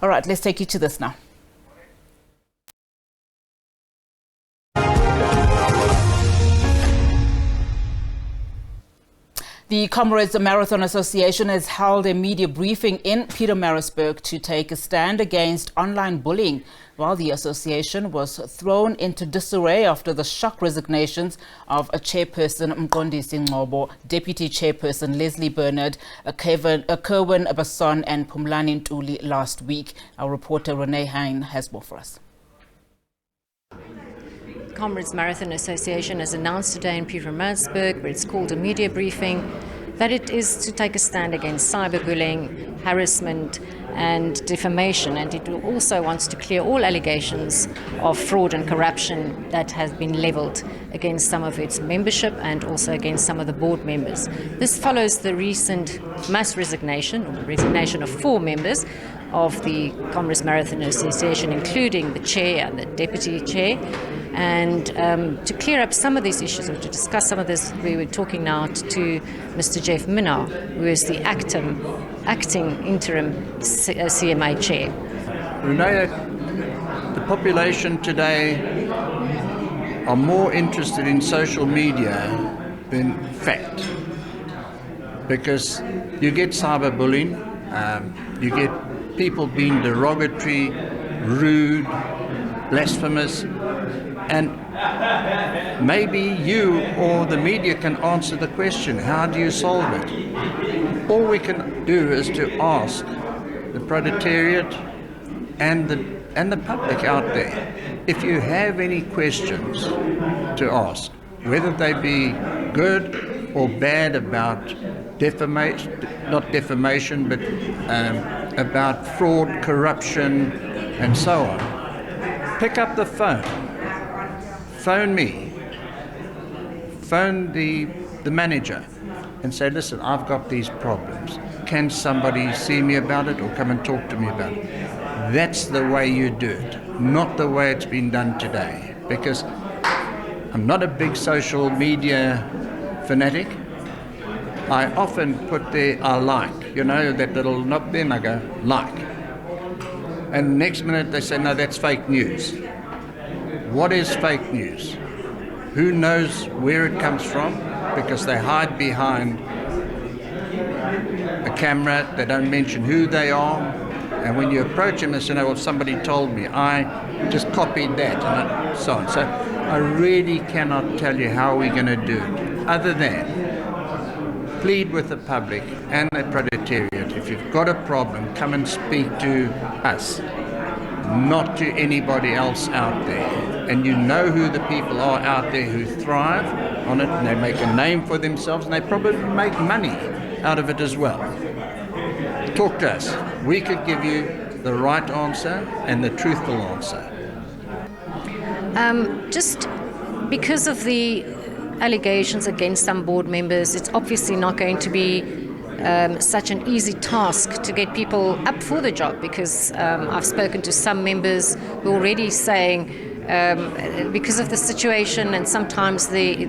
All right, let's take you to this now. The Comrades Marathon Association has held a media briefing in Pietermaritzburg to take a stand against online bullying, while the association was thrown into disarray after the shock resignations of a chairperson Mqondisi Ngcobo, deputy chairperson Leslie Burnard, Kerwin, Basson and Pumlani Ntuli last week. Our reporter Reneé Heine has more for us. Comrades Marathon Association has announced today in Pietermaritzburg, where it's called a media briefing, that it is to take a stand against cyberbullying, harassment and defamation, and it also wants to clear all allegations of fraud and corruption that has been levelled against some of its membership and also against some of the board members. This follows the recent mass resignation, or the resignation of 4 members of the Comrades Marathon Association, including the chair and the deputy chair. And to clear up some of these issues, or to discuss some of this, we were talking now to Mr. Jeff Minnaar, who is the acting interim CMA chair. Reneé, the population today are more interested in social media than fact, because you get cyberbullying, you get people being derogatory, rude, blasphemous, and maybe you or the media can answer the question, how do you solve it? All we can do is to ask the proletariat and the public out there, if you have any questions to ask, whether they be good or bad about defamation, not defamation, but about fraud, corruption, and so on, pick up the phone. Phone me, phone the manager and say, listen, I've got these problems. Can somebody see me about it or come and talk to me about it? That's the way you do it, not the way it's been done today. Because I'm not a big social media fanatic. I often put there, I like, that little knob there, and I go, like. And the next minute they say, no, that's fake news. What is fake news? Who knows where it comes from? Because they hide behind a camera, they don't mention who they are, and when you approach them, they say, no, well, somebody told me, I just copied that, and so on. So I really cannot tell you how we're going to do it, other than plead with the public and the proletariat. If you've got a problem, come and speak to us, not to anybody else out there. And you know who the people are out there who thrive on it, and they make a name for themselves, and they probably make money out of it as well. Talk to us. We could give you the right answer and the truthful answer. Just because of the allegations against some board members, it's obviously not going to be such an easy task to get people up for the job, because I've spoken to some members who are already saying, because of the situation and sometimes the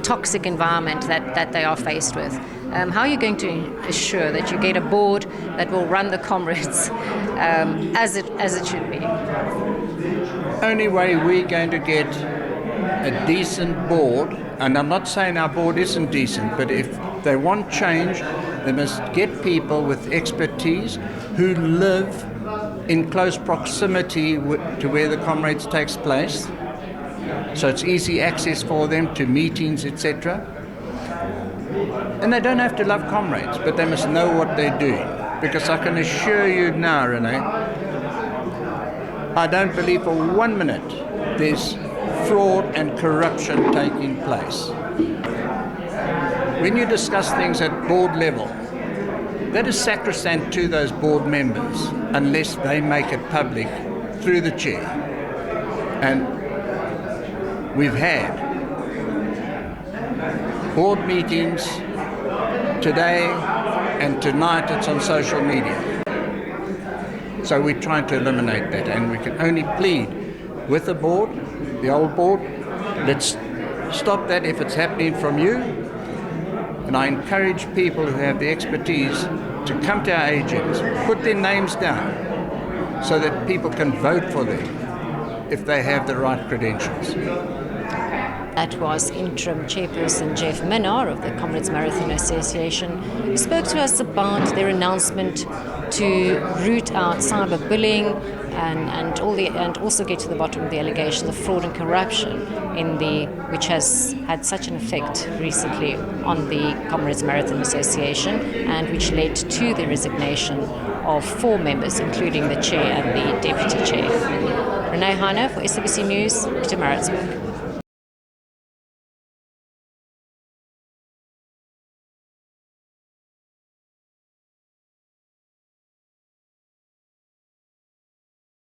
toxic environment that they are faced with. How are you going to assure that you get a board that will run the Comrades as it should be? Only way we're going to get a decent board, and I'm not saying our board isn't decent, but if they want change, they must get people with expertise who live in close proximity to where the Comrades takes place, so it's easy access for them to meetings, etc. And they don't have to love Comrades, but they must know what they're doing, because I can assure you now, Reneé, I don't believe for 1 minute there's fraud and corruption taking place. When you discuss things at board level, that is sacrosanct to those board members unless they make it public through the chair. And we've had board meetings today, and tonight it's on social media. So we're trying to eliminate that, and we can only plead with the board, the old board, let's stop that if it's happening from you. And I encourage people who have the expertise to come to our AGMs, put their names down so that people can vote for them if they have the right credentials. That was interim chairperson Jeff Minnar of the Comrades Marathon Association, who spoke to us about their announcement to root out cyberbullying and also get to the bottom of the allegation of fraud and corruption which has had such an effect recently on the Comrades Marathon Association, and which led to the resignation of 4 members, including the chair and the deputy chair. Reneé Heine for SABC News, Pietermaritzburg.